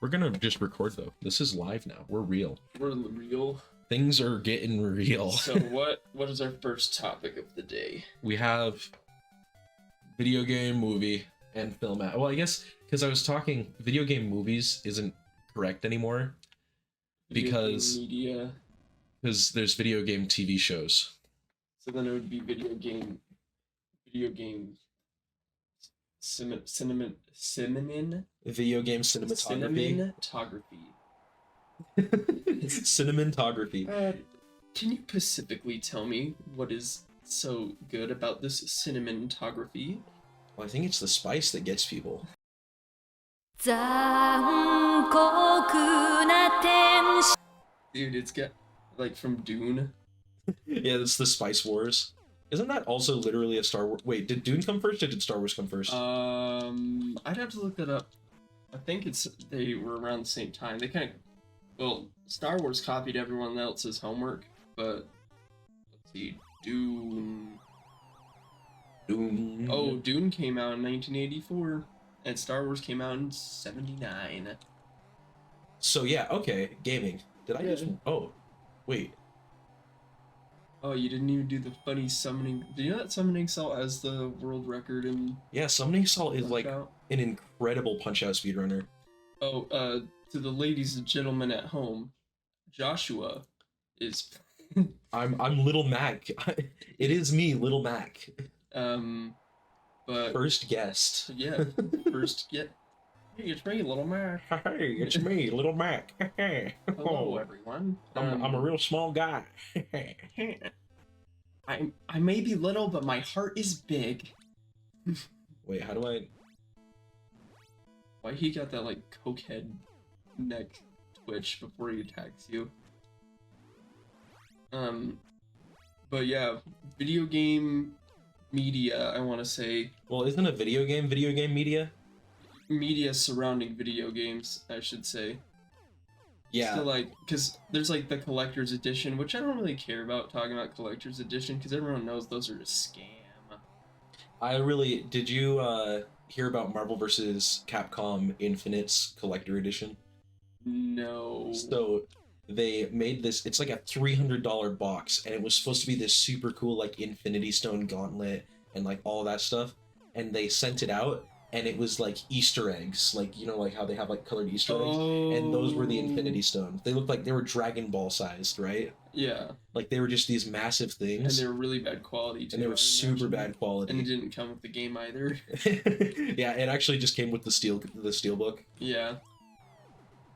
We're gonna just record though. This is live now. We're real. We're real. Things are getting real. So what is our first topic of the day? We have video game, movie, and film. Well, I guess because I was talking, video game movies isn't correct anymore because there's video game TV shows. So then it would be video game Video game cinematography. Cinnamontography. Can you specifically tell me what is so good about this cinematography? Well, I think it's the spice that gets people. Dude, it's got like from Dune. Yeah, it's the Spice Wars. Isn't that also literally a Star Wars? Wait, did Dune come first or did Star Wars come first? I'd have to look that up. I think they were around the same time. They kind of, well, Star Wars copied everyone else's homework, but let's see, Dune. Oh, Dune came out in 1984, and Star Wars came out in 79. So yeah, okay, gaming. Did I just? Oh, wait. Oh, you didn't even do the funny summoning. Do you know that Summoning Salt has the world record in? Yeah, Summoning Salt is like an incredible Punch-Out speedrunner. Oh, to the ladies and gentlemen at home, Joshua is. I'm Little Mac. It is me, Little Mac. But first guest. Yeah, first get. Hey, it's me, Little Mac. Hey, it's me, Little Mac. Hello, everyone. I'm a real small guy. I may be little, but my heart is big. Wait, how do I? Why he got that like cokehead neck twitch before he attacks you? But yeah, video game media. I want to say. Well, isn't a video game media? Media surrounding video games, I should say. Yeah. So like, because there's like the collector's edition, which I don't really care about talking about collector's edition because everyone knows those are a scam. Did you hear about Marvel vs. Capcom Infinite's collector edition? No. So they made this, it's like a $300 box, and it was supposed to be this super cool like Infinity Stone gauntlet and like all that stuff, and they sent it out. And it was like Easter eggs, like, you know, like how they have like colored Easter eggs, and those were the Infinity Stones. They looked like they were Dragon Ball sized, right? Yeah. Like they were just these massive things. And they were really bad quality too. And they were super bad quality. And it didn't come with the game either. Yeah, it actually just came with the steelbook. Yeah.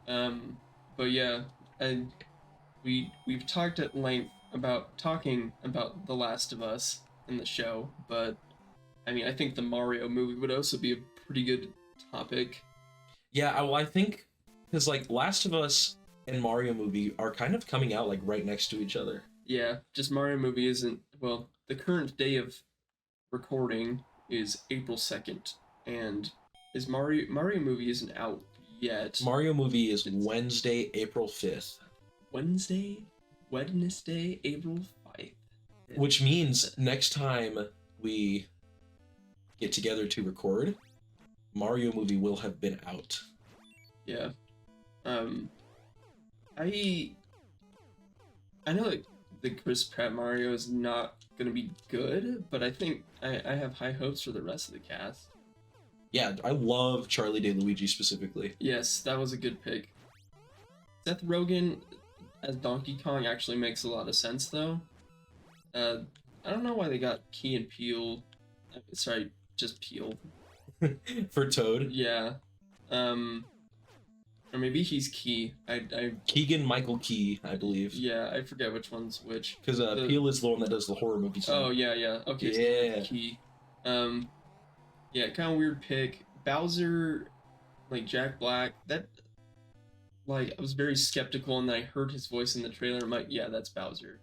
But yeah, and we've talked at length about The Last of Us in the show, but I mean, I think the Mario movie would also be a pretty good topic. Yeah, well, I think because like Last of Us and Mario movie are kind of coming out like right next to each other. Yeah, just Mario movie isn't, well, the current day of recording is April 2nd, and Mario movie isn't out yet. Mario movie is Wednesday, April 5th. Wednesday, April 5th. Which means next time we get together to record, Mario movie will have been out. Yeah. I know like the Chris Pratt Mario is not gonna be good, but I think I have high hopes for the rest of the cast. Yeah, I love Charlie Day Luigi specifically. Yes, that was a good pick. Seth Rogen as Donkey Kong actually makes a lot of sense though. I don't know why they got Key and Peele. Sorry, just Peele. For Toad? Yeah. Or maybe he's Key. Keegan Michael Key, I believe. Yeah, I forget which one's which. Because Peele is the one that does the horror movies. Oh, yeah. Okay, yeah. So Key. Yeah, kind of weird pick. Bowser, like Jack Black, that, like, I was very skeptical, and then I heard his voice in the trailer, I'm like, yeah, that's Bowser.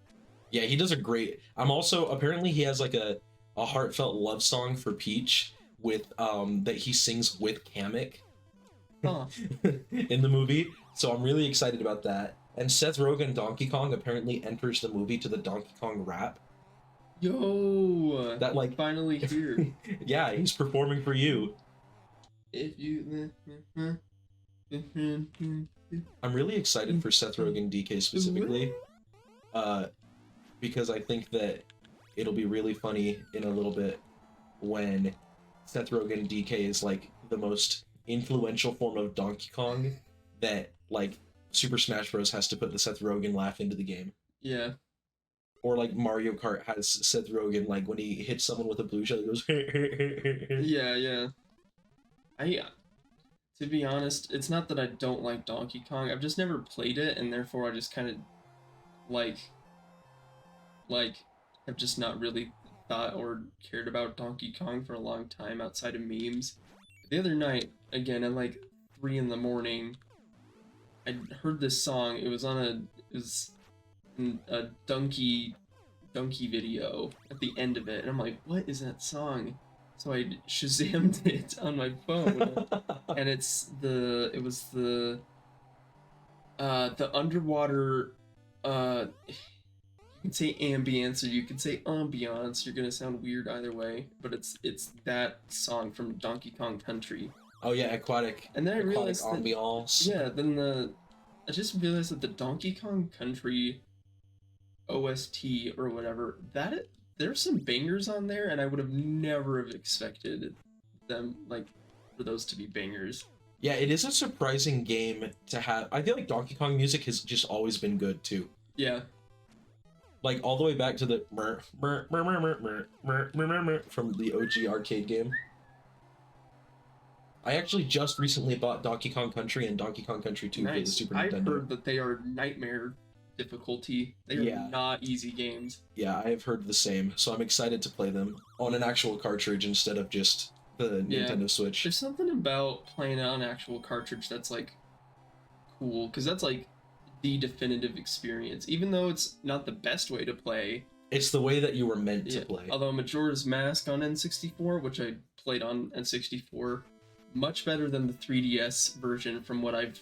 Yeah, he does a great... I'm also... Apparently he has, like, a heartfelt love song for Peach with, that he sings with Kamek. Huh. In the movie. So I'm really excited about that. And Seth Rogen Donkey Kong apparently enters the movie to the Donkey Kong rap. Yo! That, like... Finally here. Yeah, he's performing for you. If you... I'm really excited for Seth Rogen DK specifically, because I think that it'll be really funny in a little bit when Seth Rogen DK is like the most influential form of Donkey Kong that like Super Smash Bros. Has to put the Seth Rogen laugh into the game. Yeah. Or like Mario Kart has Seth Rogen, like when he hits someone with a blue shell, he goes. Yeah, yeah. To be honest, it's not that I don't like Donkey Kong. I've just never played it, and therefore I just kind of like have just not really thought or cared about Donkey Kong for a long time outside of memes. The other night, again at like 3 in the morning, I heard this song. It was a donkey video at the end of it, and I'm like, what is that song? So I Shazammed it on my phone, and it was the underwater, you can say ambience or you can say ambiance. You're gonna sound weird either way, but it's that song from Donkey Kong Country. Oh yeah, aquatic. And then I aquatic realized ambiance. yeah, I just realized that the Donkey Kong Country OST or whatever, there's some bangers on there, and I would have never have expected them like for those to be bangers. Yeah, it is a surprising game to have. I feel like Donkey Kong music has just always been good too. Yeah. Like all the way back to the from the OG arcade game. I actually just recently bought Donkey Kong Country and Donkey Kong Country 2 for the Super Nintendo. I've heard that they are nightmare difficulty. They are not easy games. Yeah, I have heard the same, so I'm excited to play them on an actual cartridge instead of just the Nintendo Switch. There's something about playing it on an actual cartridge that's like cool, because that's like the definitive experience. Even though it's not the best way to play, it's the way that you were meant to play. Although Majora's Mask on N64, which I played on N64, much better than the 3DS version from what I've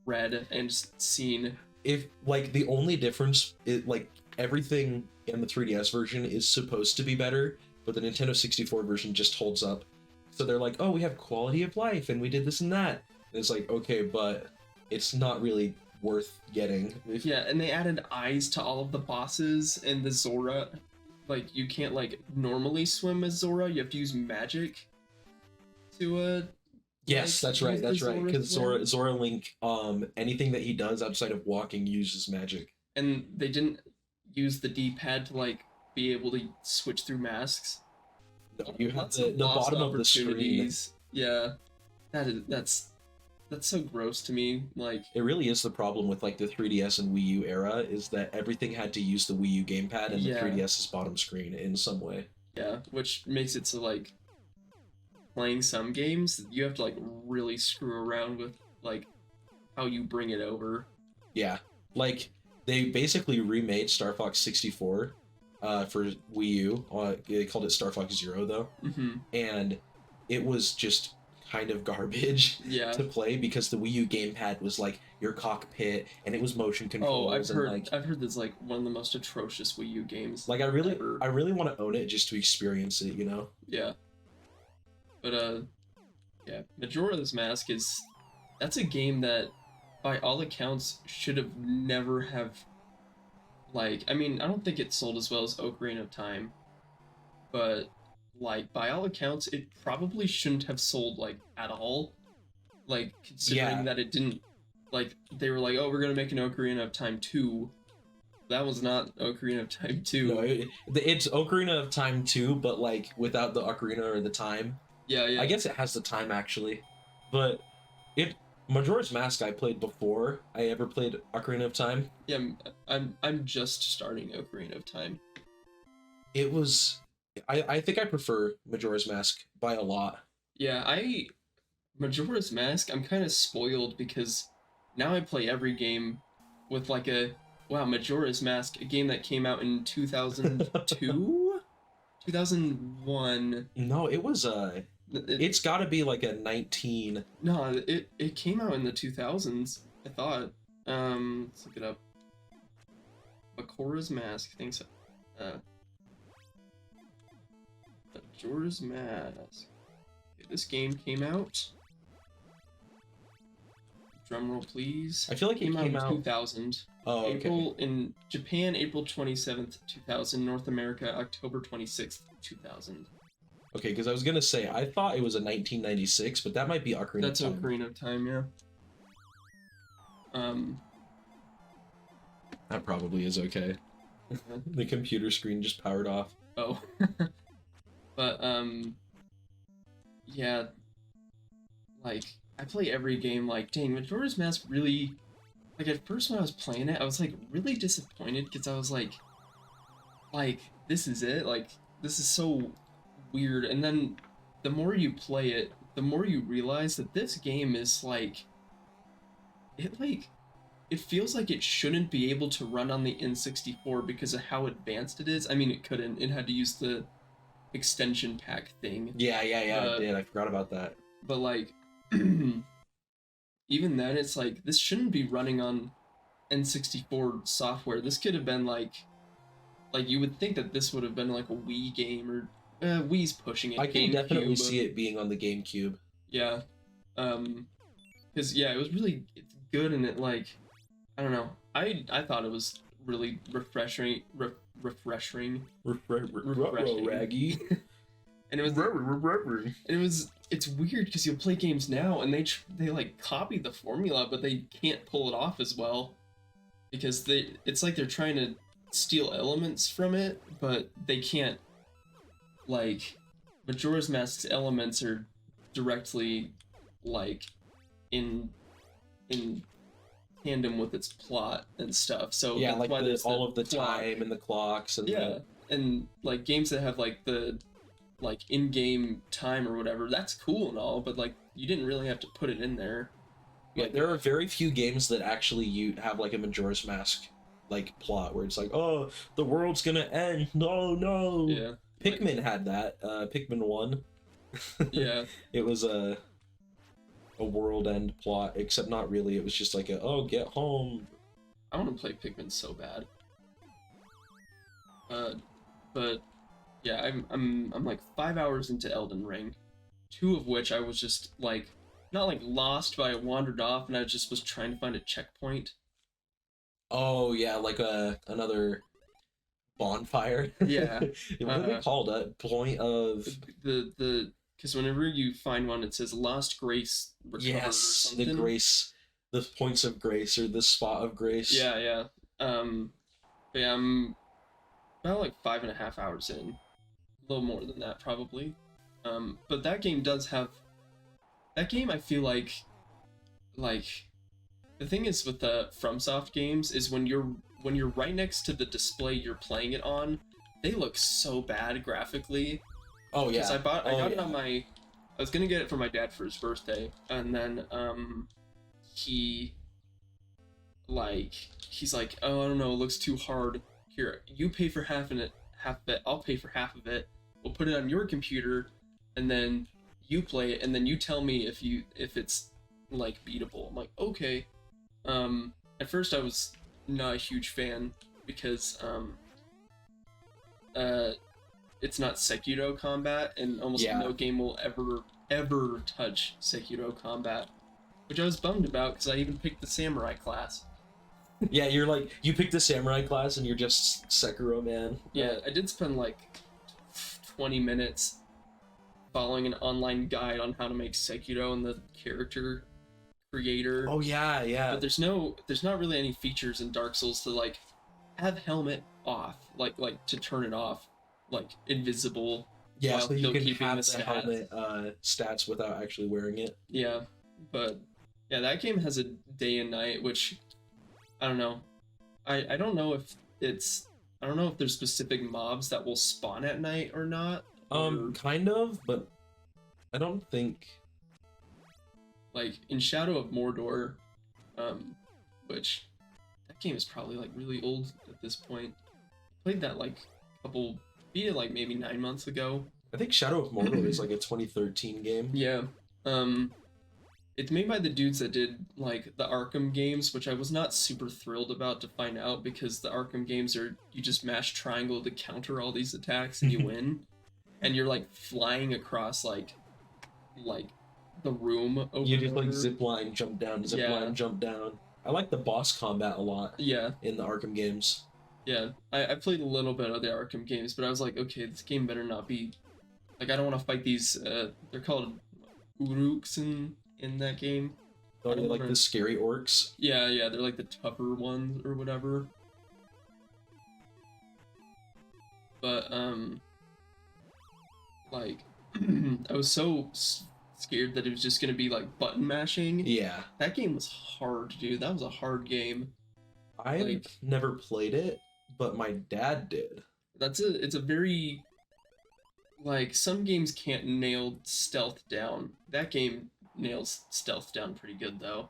read and seen. If like the only difference is like everything in the 3DS version is supposed to be better, but the Nintendo 64 version just holds up. So they're like, oh, we have quality of life and we did this and that. And it's like, okay, but it's not really worth getting. Yeah, and they added eyes to all of the bosses, and the Zora, like you can't like normally swim as Zora, you have to use magic to yes, that's right, because Zora Link, anything that he does outside of walking uses magic. And they didn't use the D-pad to like be able to switch through masks. No, you have the bottom of the screen. Yeah, that's so gross to me. Like, it really is the problem with like the 3DS and Wii U era, is that everything had to use the Wii U gamepad and the 3DS's bottom screen in some way. Yeah, which makes it so like playing some games you have to like really screw around with like how you bring it over. Yeah, like they basically remade Star Fox 64 for Wii U. They called it Star Fox Zero though, and it was just kind of garbage to play because the Wii U gamepad was like your cockpit and it was motion controls. I've heard that's like one of the most atrocious Wii U games. Like I really want to own it just to experience it, you know? Yeah. But yeah, Majora's Mask that's a game that by all accounts should have never have, like, I mean, I don't think it sold as well as Ocarina of Time, but like by all accounts it probably shouldn't have sold like at all, like considering that it didn't, like they were like, oh, we're gonna make an Ocarina of Time 2. That was not Ocarina of Time 2. No, it's Ocarina of Time 2, but like without the Ocarina or the time. Yeah. I guess it has the time actually, but Majora's Mask I played before I ever played Ocarina of Time. Yeah, I'm just starting Ocarina of Time. It was, I think I prefer Majora's Mask by a lot. Yeah, Majora's Mask, I'm kind of spoiled because now I play every game with like Majora's Mask, a game that came out in 2002? 2001. No, it was it's got to be like a 19. No, it came out in the 2000s, I thought. Let's look it up. Majora's Mask, I think so. Majora's Mask. Okay, this game came out drumroll please. I feel like it came in out 2000. Oh, okay. April in Japan, April 27th, 2000. North America, October 26th, 2000. Okay, because I was gonna say I thought it was a 1996, but that might be Ocarina That's of Time. Ocarina of Time, yeah. That probably is okay. The computer screen just powered off. Oh. But yeah, like I play every game. Like, dang, Majora's Mask really. Like at first when I was playing it, I was like really disappointed because I was like, this is it. Like this is so weird. And then the more you play it, the more you realize that this game is like, it feels like it shouldn't be able to run on the N64 because of how advanced it is. I mean, it couldn't. It had to use the extension pack thing. Yeah, it did. I forgot about that. But like, even then, it's like this shouldn't be running on N64 software. This could have been like you would think that this would have been like a Wii game or Wii's pushing it. I can definitely see it being on the GameCube. Yeah, because yeah, it's good and it like, I don't know. I thought it was really refreshing. Refreshing. Raggy. And it's weird because you'll play games now and they like copy the formula, but they can't pull it off as well because it's like they're trying to steal elements from it, but they can't. Like Majora's Mask's elements are directly like in tandem with its plot and stuff. So yeah, that's like why there's all of the clock. time and the clocks and and like games that have like the like in-game time or whatever, that's cool and all, but like you didn't really have to put it in there. Yeah, there are very few games that actually you have like a Majora's Mask like plot where it's like, oh, the world's gonna end. No. Yeah. Pikmin had that. Pikmin 1. Yeah. It was a world end plot, except not really. It was just like get home. I want to play Pikmin so bad. But yeah, I'm like 5 hours into Elden Ring, 2 of which I was just like not like lost, but I wandered off and I just was trying to find a checkpoint. Oh yeah, like another bonfire. Yeah. What are they called? A point of the because whenever you find one, it says Lost Grace recovered or something. The grace, the points of grace or the spot of grace. Yeah. But yeah, I'm about like 5.5 hours in, a little more than that probably. But that game does have. That game, I feel like the thing is with the FromSoft games is when you're right next to the display you're playing it on, they look so bad graphically. Oh yeah. Because I got it on I was gonna get it for my dad for his birthday, and then he's like, oh, I don't know, it looks too hard. Here, you pay for half of it, I'll pay for half of it. We'll put it on your computer, and then you play it, and then you tell me if it's like beatable. I'm like, okay. At first I was not a huge fan because it's not Sekiro combat, and almost no game will ever touch Sekiro combat, which I was bummed about because I even picked the samurai class. Yeah, you're like, you picked the samurai class and you're just Sekiro man. Yeah, I did spend like 20 minutes following an online guide on how to make Sekiro and the character creator. Oh yeah. But there's not really any features in Dark Souls to like have helmet off, like to turn it off, like invisible. Yeah, so you can have the helmet stats without actually wearing it. Yeah, but yeah, that game has a day and night, which I don't know. I don't know if there's specific mobs that will spawn at night or not. Kind of, but I don't think. Like in Shadow of Mordor, which that game is probably like really old at this point. Played that like beat it like maybe 9 months ago. I think Shadow of Mordor is like a 2013 game. Yeah. It's made by the dudes that did like the Arkham games, which I was not super thrilled about to find out because the Arkham games are you just mash triangle to counter all these attacks and you win, and you're like flying across like the room over You and just like over. zip line, jump down, zip Yeah. line, jump down. I like the boss combat a lot Yeah, in the Arkham games. yeah. I played a little bit of the Arkham games, but I was like, okay, this game better not be like I don't want to fight these. They're called Uruks in that game. Oh, I you don't like wanna- the scary orcs? Yeah, yeah. They're like the tougher ones or whatever. But like I was so scared that it was just gonna be like button mashing. Yeah. That game was hard, dude. That was a hard game. I've Like- never played it, but my dad did. It's a very like some games can't nail stealth down. That game nails stealth down pretty good though.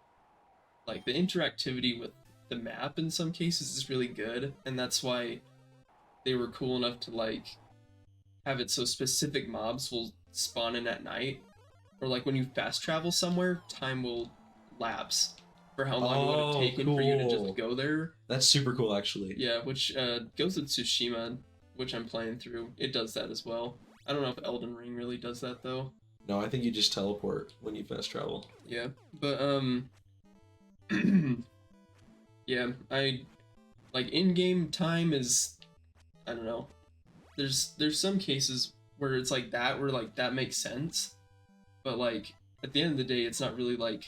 Like the interactivity with the map in some cases is really good, and that's why they were cool enough to like have it so specific mobs will spawn in at night. Or like when you fast travel somewhere, time will lapse for how long it would have Oh, taken for you to cool. just go there. That's super cool, actually. Yeah, which goes with Tsushima, which I'm playing through. It does that as well. I don't know if Elden Ring really does that though. No, I think you just teleport when you fast travel. Yeah, but yeah, I like in-game time is I don't know. There's some cases where it's like that where like that makes sense, but like at the end of the day, it's not really like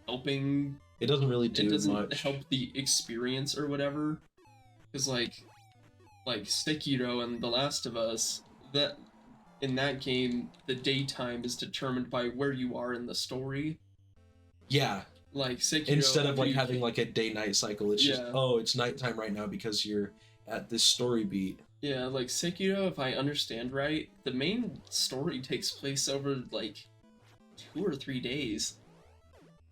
helping. It doesn't really It do doesn't much. help the experience or whatever, because like Sekiro and The Last of Us, that in that game the daytime is determined by where you are in the story. Yeah, Like Sekiro, instead of if like you- having like a day-night cycle, it's just, Yeah. oh, it's nighttime right now because you're at this story beat. Yeah, like Sekiro, if I understand right, the main story takes place over like 2 or 3 days,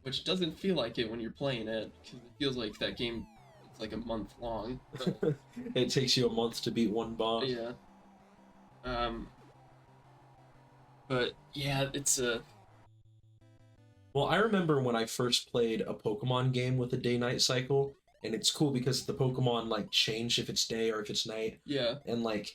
which doesn't feel like it when you're playing it, because it feels like that game is like a month long. But, It takes you a month to beat one boss. yeah. But yeah, it's a Well, I remember when I first played a Pokemon game with a day-night cycle, and it's cool because the Pokemon like change if it's day or if it's night, yeah, and like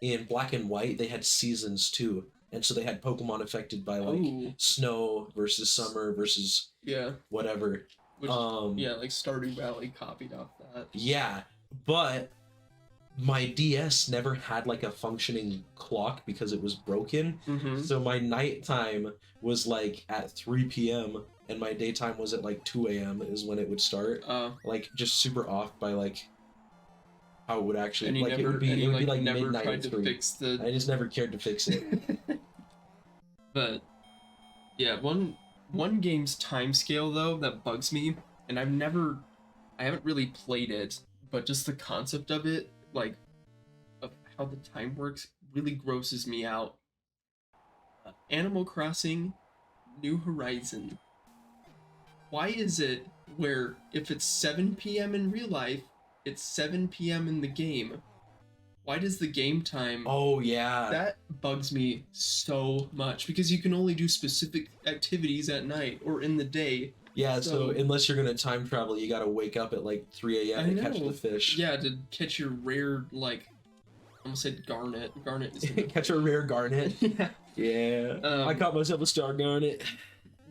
in Black and White they had seasons too, and so they had Pokemon affected by like Ooh. snow versus summer versus yeah, whatever. which yeah, like Stardew Valley copied off that. Yeah, but my DS never had like a functioning clock because it was broken. Mm-hmm. So my nighttime was like at 3 p.m. and my daytime was at like 2 a.m. is when it would start. Like just super off by like how it would actually and you like never, it would be and you, like never midnight tried at to 3. fix the. I just never cared to fix it. But yeah, one game's time scale though that bugs me, and I haven't really played it, but just the concept of it, like of how the time works, really grosses me out. Animal Crossing New Horizon. Why is it where if it's 7 p.m. in real life, it's 7 p.m. in the game? Why does the game time Oh yeah. that bugs me so much because you can only do specific activities at night or in the day. Yeah, so- so unless you're gonna time travel, you gotta wake up at like 3 a.m. I and catch know. the fish. Yeah, to catch your rare like I almost said garnet. Garnet is Catch a rare garnet. yeah. Yeah. I caught myself a star garnet.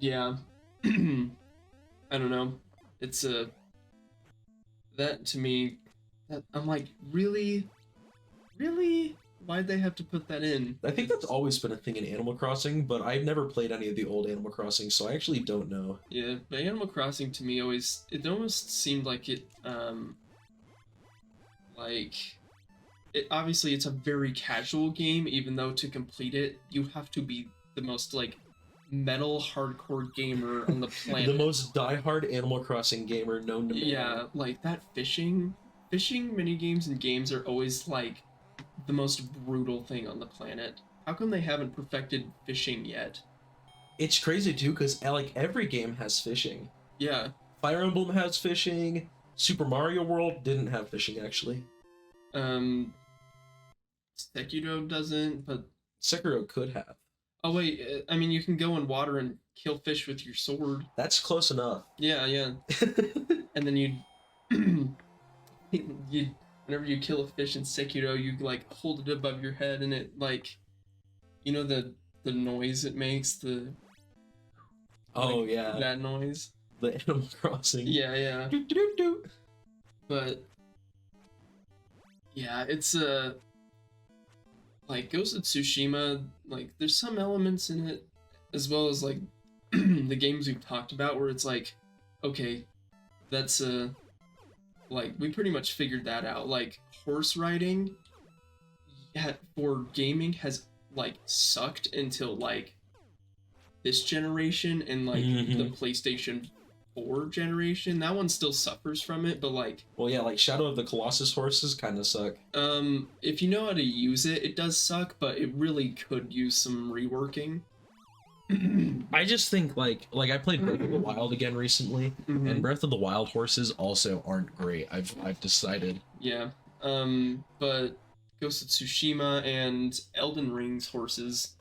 Yeah. I don't know. It's that to me that I'm like, really? Really? Why'd they have to put that in? I think that's always been a thing in Animal Crossing, but I've never played any of the old Animal Crossing, so I actually don't know. Yeah, but Animal Crossing to me it almost seemed like it like it obviously it's a very casual game, even though to complete it you have to be the most like metal hardcore gamer on the planet. The most diehard Animal Crossing gamer known to man. Yeah, like that fishing mini games and games are always like the most brutal thing on the planet. How come they haven't perfected fishing yet? It's crazy too, because like every game has fishing. Yeah. Fire Emblem has fishing. Super Mario World didn't have fishing actually. Sekiro doesn't, but Sekiro could have. oh wait, I mean you can go in water and kill fish with your sword. That's close enough. Yeah, yeah. And then you whenever you kill a fish in Sekiro, you like hold it above your head and it like you know the noise it makes, the Oh yeah, that noise. the Animal Crossing. Yeah. Do, do, do, do. But yeah, it's like Ghost of Tsushima, like there's some elements in it, as well as like the games we've talked about, where it's like, okay, that's like we pretty much figured that out. Like horse riding for gaming has like sucked until like this generation and like the PlayStation 4 generation. That one still suffers from it, but like, well, yeah, like Shadow of the Colossus horses kind of suck. if you know how to use it, it does suck, but it really could use some reworking. I just think like I played Breath of the Wild again recently, and Breath of the Wild horses also aren't great. I've decided. Yeah. But Ghost of Tsushima and Elden Ring's horses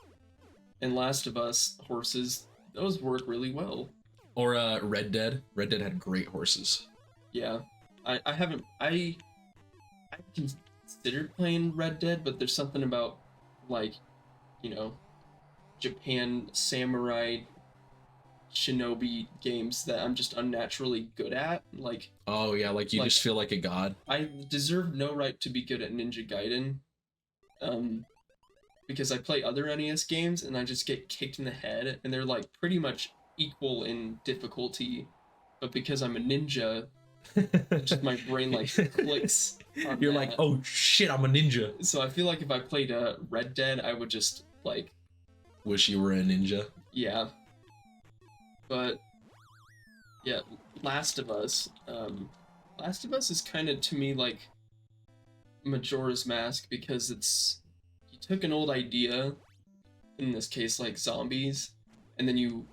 and Last of Us horses, those work really well. Or Red Dead. Red Dead had great horses. Yeah. I considered playing Red Dead, but there's something about like, you know, Japan samurai shinobi games that I'm just unnaturally good at. Like, oh yeah, like you just feel like a god. I deserve no right to be good at Ninja Gaiden. Because I play other NES games and I just get kicked in the head, and they're like pretty much equal in difficulty, but because I'm a ninja, just my brain like clicks. You're like, oh shit, I'm a ninja. So I feel like if I played Red Dead, I would just like wish you were a ninja. Yeah. But yeah, Last of Us. Last of Us is kind of to me like Majora's Mask, because you took an old idea, in this case like zombies, and then you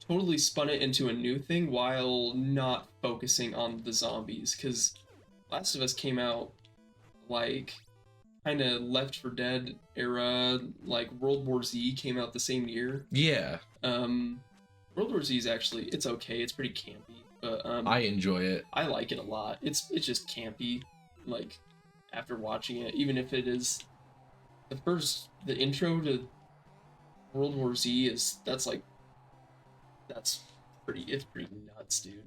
totally spun it into a new thing while not focusing on the zombies, because Last of Us came out like kind of Left 4 Dead era, like World War Z came out the same year. Yeah. World War Z is actually, it's okay, it's pretty campy, but I enjoy it. I like it a lot. It's just campy, like after watching it, even if it is the intro to World War Z it's pretty nuts, dude.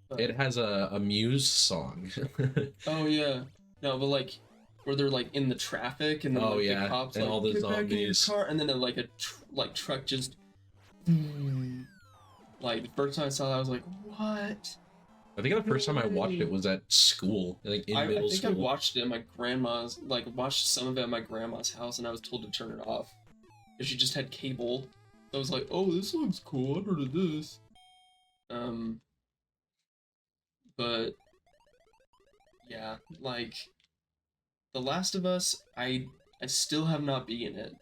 But, it has a Muse song. oh yeah, no, but like where they're like in the traffic and then like, the cops and like all the get back in your zombies. car, and then like a truck just like the first time I saw that I was like, what? I think the first time I watched it was at school, like in middle school. I think I watched it at my grandma's, like watched some of it at my grandma's house, and I was told to turn it off because she just had cable. I was like, oh, this looks cool. I've heard of this. But yeah, like The Last of Us, I still have not beaten it.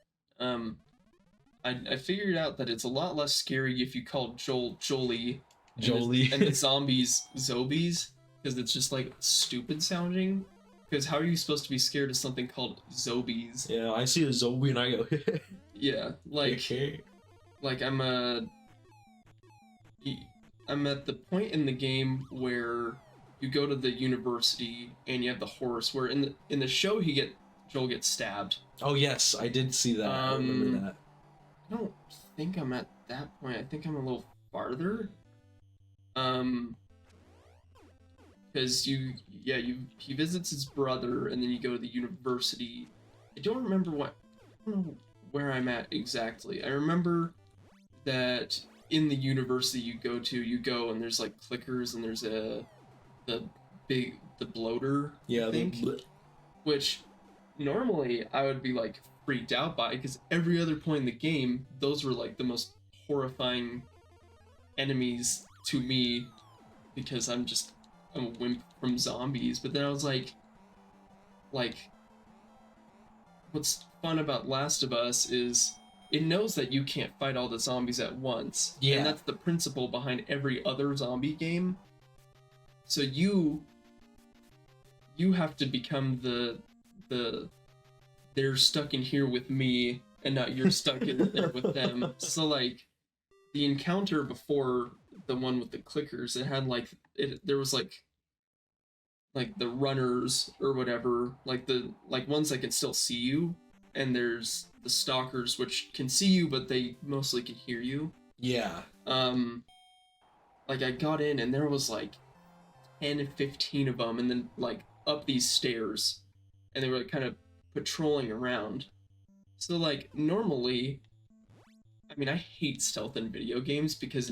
I figured out that it's a lot less scary if you call Jolie. And the zombies Zobies, because it's just like stupid sounding. Because how are you supposed to be scared of something called Zobies? Yeah, I see a zombie and I go. Yeah, like I'm at the point in the game where you go to the university and you have the horse. Where in the show Joel gets stabbed. Oh yes, I did see that. I remember that. I don't think I'm at that point. I think I'm a little farther. Because he visits his brother, and then you go to the university. I don't know where I'm at exactly. I remember that in the university you go and there's like clickers, and there's the bloater. Yeah, I think, which normally I would be like freaked out by, because every other point in the game, those were like the most horrifying enemies to me, because I'm a wimp from zombies. But then I was like what's fun about Last of Us is it knows that you can't fight all the zombies at once. Yeah. And that's the principle behind every other zombie game. So you have to become the they're stuck in here with me and not you're stuck in there with them. So like the encounter before the one with the clickers, it had there was like the runners or whatever, like ones that can still see you, and there's the stalkers which can see you but they mostly can hear you. Yeah. Like I got in and there was like 10, 15 of them, and then like up these stairs, and they were like, kind of patrolling around. So like normally, I mean, I hate stealth in video games because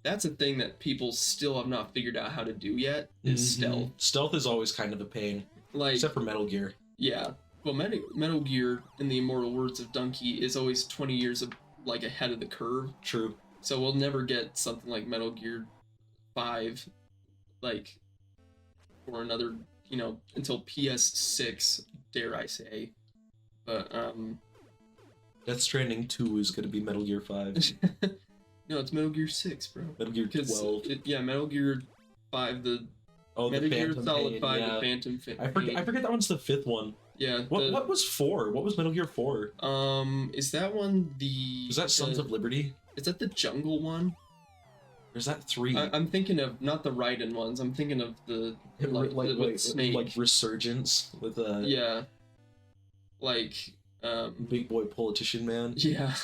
that's a thing that people still have not figured out how to do yet. Is stealth. Stealth is always kind of a pain, Like, except for Metal Gear. yeah. Well, Metal Gear, in the immortal words of Donkey, is always 20 years of, like, ahead of the curve. True. So we'll never get something like Metal Gear 5, like, for another, you know, until PS6, dare I say. But, Death Stranding 2 is going to be Metal Gear 5. no, it's Metal Gear 6, bro. Metal Gear 12. Yeah, Metal Gear 5, the Metal Gear Solid 5, yeah. the Phantom Pain. I forget that one's the 5th one. Yeah. What was 4? What was Metal Gear 4? Is that one the... Is that Sons of Liberty? Is that the jungle one? Or is that 3? I'm thinking of, not the Raiden ones, I'm thinking of the, with Snake. Like Resurgence with Yeah. Like, Big Boy Politician Man. yeah.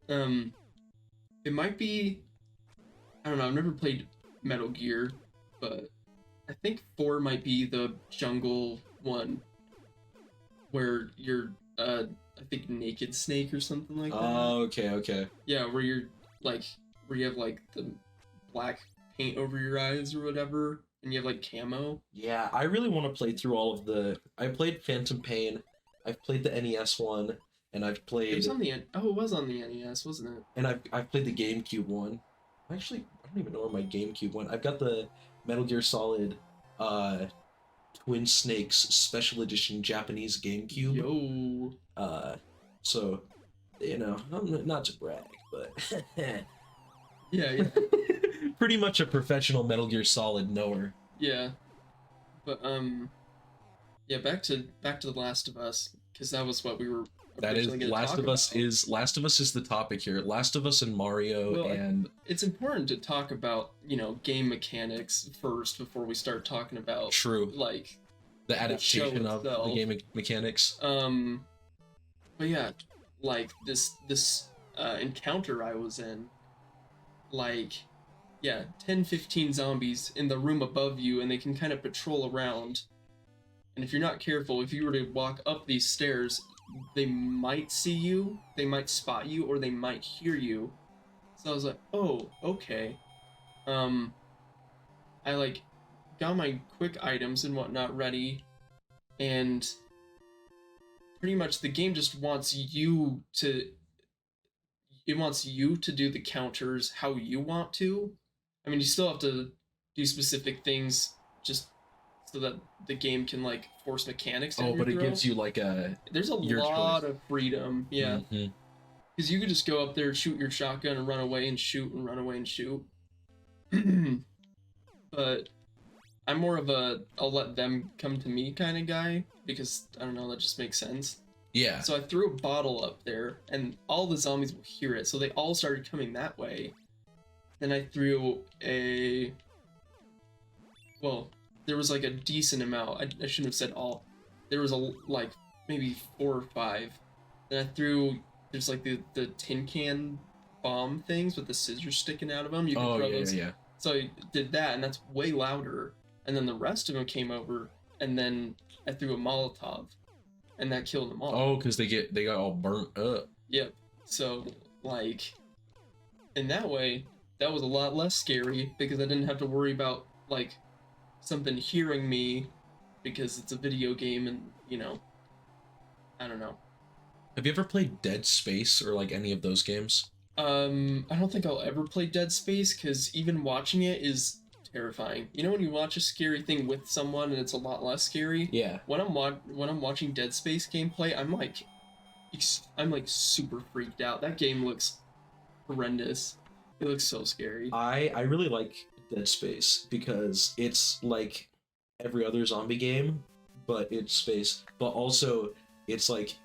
It might be... I don't know, I've never played Metal Gear, but I think 4 might be the jungle one, where you're, I think Naked Snake or something like that. Oh, okay. Yeah, where you're, like, where you have, like, the black paint over your eyes or whatever, and you have, like, camo. Yeah, I really want to play through all of the... I played Phantom Pain, I've played the NES one, and I've played... It was on the... Oh, it was on the NES, wasn't it? And I've played the GameCube one. Actually, I don't even know where my GameCube went. I've got the Metal Gear Solid Twin Snakes Special Edition Japanese GameCube. Yo. So, you know, not to brag, but yeah. pretty much a professional Metal Gear Solid knower. Yeah. But yeah, back to The Last of Us, because that was what we were... That is Last of Us is the topic here. Last of Us and Mario. Well, and it's important to talk about, you know, game mechanics first before we start talking about like the adaptation of the game mechanics. But yeah, like this encounter I was in, like, yeah, 10-15 zombies in the room above you, and they can kind of patrol around. And if you're not careful, if you were to walk up these stairs, they might see you, they might spot you, or they might hear you. So I was like, oh, okay. I like got my quick items and whatnot ready, and pretty much the game just wants you to... It wants you to do the counters how you want to. I mean, you still have to do specific things just so that the game can, like, force mechanics down your throat. It gives you, like, there's a lot of freedom, yeah. Mm-hmm. Because you could just go up there, shoot your shotgun, and run away and shoot, and run away and shoot. But I'm more of a I'll let them come to me kind of guy, because, I don't know, that just makes sense. Yeah. So I threw a bottle up there, and all the zombies will hear it, so they all started coming that way. Then I threw a... Well, there was like a decent amount. I shouldn't have said all. There was like maybe 4 or 5. Then I threw... There's like the tin can bomb things with the scissors sticking out of them. You can throw those. Yeah. So I did that, and that's way louder. And then the rest of them came over, and then I threw a Molotov, and that killed them all. Oh, because they got all burnt up. Yep. So, like, in that way, that was a lot less scary, because I didn't have to worry about, like, something hearing me, because it's a video game, and, you know, I don't know. Have you ever played Dead Space or, like, any of those games? I don't think I'll ever play Dead Space, because even watching it is terrifying. You know when you watch a scary thing with someone and it's a lot less scary? Yeah. When I'm watching Dead Space gameplay, I'm like super freaked out. That game looks horrendous. It looks so scary. I really like Dead Space because it's like every other zombie game, but it's space. But also, it's like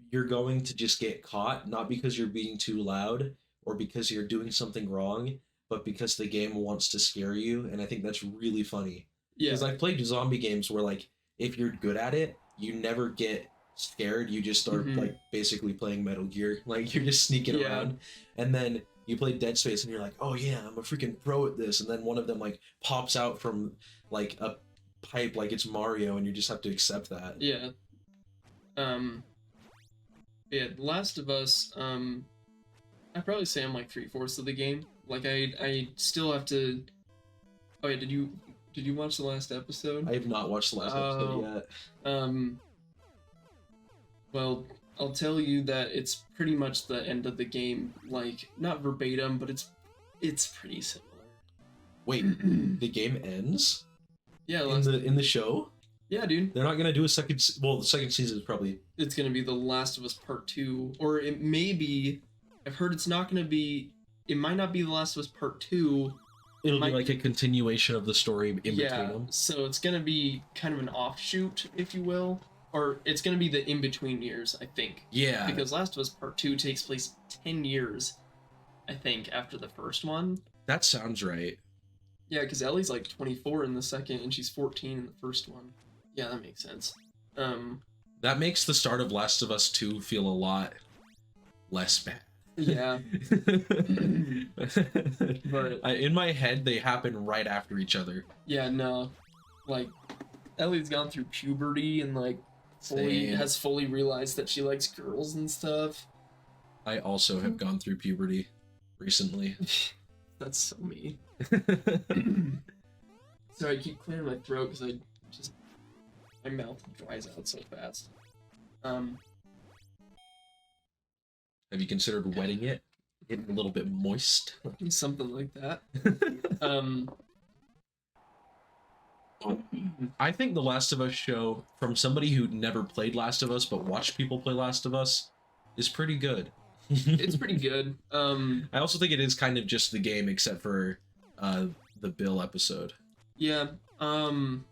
you're going to just get caught, not because you're being too loud or because you're doing something wrong, but because the game wants to scare you, and I think that's really funny. Yeah. Because I've played zombie games where, like, if you're good at it, you never get scared. You just start, like, basically playing Metal Gear. Like, you're just sneaking around. And then you play Dead Space and you're like, oh yeah, I'm a freaking pro at this, and then one of them like pops out from like a pipe like it's Mario, and you just have to accept that. Yeah. Yeah, The Last of Us, I'd probably say I'm like 3/4 of the game. Like I still have to. Oh yeah, did you watch the last episode? I have not watched the last episode yet. Well, I'll tell you that it's pretty much the end of the game. Like, not verbatim, but it's pretty similar. Wait, the game ends? Yeah, in the show? Yeah, dude. They're not gonna do a second. Well, the second season is probably. It's gonna be The Last of Us Part 2, or it may be. I've heard it's not gonna be. It might not be The Last of Us Part 2. It'll be like a continuation of the story in between them. So it's gonna be kind of an offshoot, if you will, or it's gonna be the in-between years, I think. Yeah. Because Last of Us Part 2 takes place 10 years, I think, after the first one. That sounds right. Yeah, because Ellie's like 24 in the second, and she's 14 in the first one. Yeah, that makes sense. That makes the start of Last of Us 2 feel a lot less bad. Yeah. But in my head, they happen right after each other. Yeah, no. Like, Ellie's gone through puberty and like has fully realized that she likes girls and stuff. I also have gone through puberty recently. That's so mean. Sorry, I keep clearing my throat because my mouth dries out so fast. Have you considered wetting it? Getting a little bit moist? Something like that. I think the Last of Us show, from somebody who never played Last of Us but watched people play Last of Us, is pretty good. It's pretty good. I also think it is kind of just the game, except for the Bill episode. Yeah. And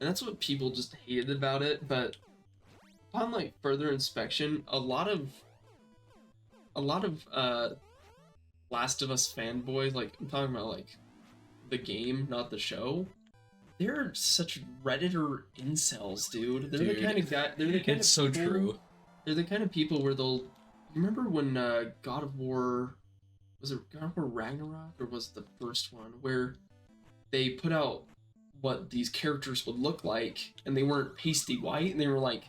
that's what people just hated about it. But upon like further inspection, a lot of Last of Us fanboys, like I'm talking about like the game, not the show. They're such Redditor incels, dude. They're the kind of guy. They're the kind it's of so people, true. They're the kind of people where they'll. Remember when God of War, was it God of War Ragnarok or was it the first one, where they put out what these characters would look like, and they weren't pasty white, and they were like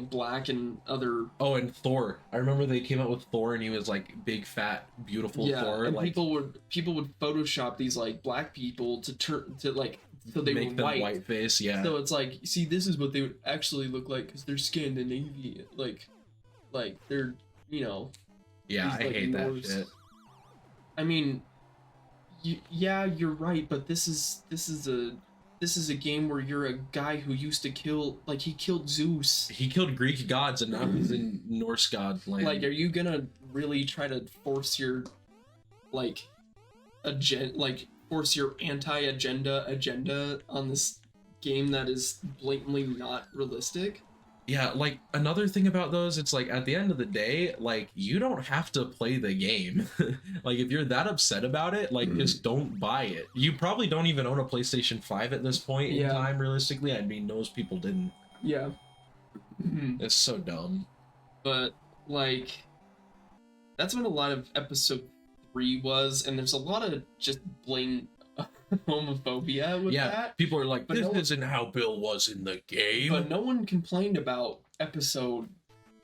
black and other. Oh, and Thor. I remember they came out with Thor, and he was like big, fat, beautiful Thor. And like people would Photoshop these like black people to turn to like so they make were them white face. Yeah. So it's like, see, this is what they would actually look like because they're Scandinavian, like they're, you know. Yeah, these, I like, hate Norse. that shit. I mean, yeah, you're right, but this is a game where you're a guy who used to kill, like, he killed Zeus. He killed Greek gods, and now he's in Norse god land. Like, are you gonna really try to force your, like, force your agenda on this game that is blatantly not realistic? Yeah, like, another thing about those, it's like, at the end of the day, like, you don't have to play the game. Like, if you're that upset about it, like, just don't buy it. You probably don't even own a PlayStation 5 at this point in time, realistically. I mean, most people didn't. Yeah. It's so dumb. But, like, that's what a lot of episode 3 was, and there's a lot of just blatant homophobia with that. People are like, this isn't how Bill was in the game. But no one complained about episode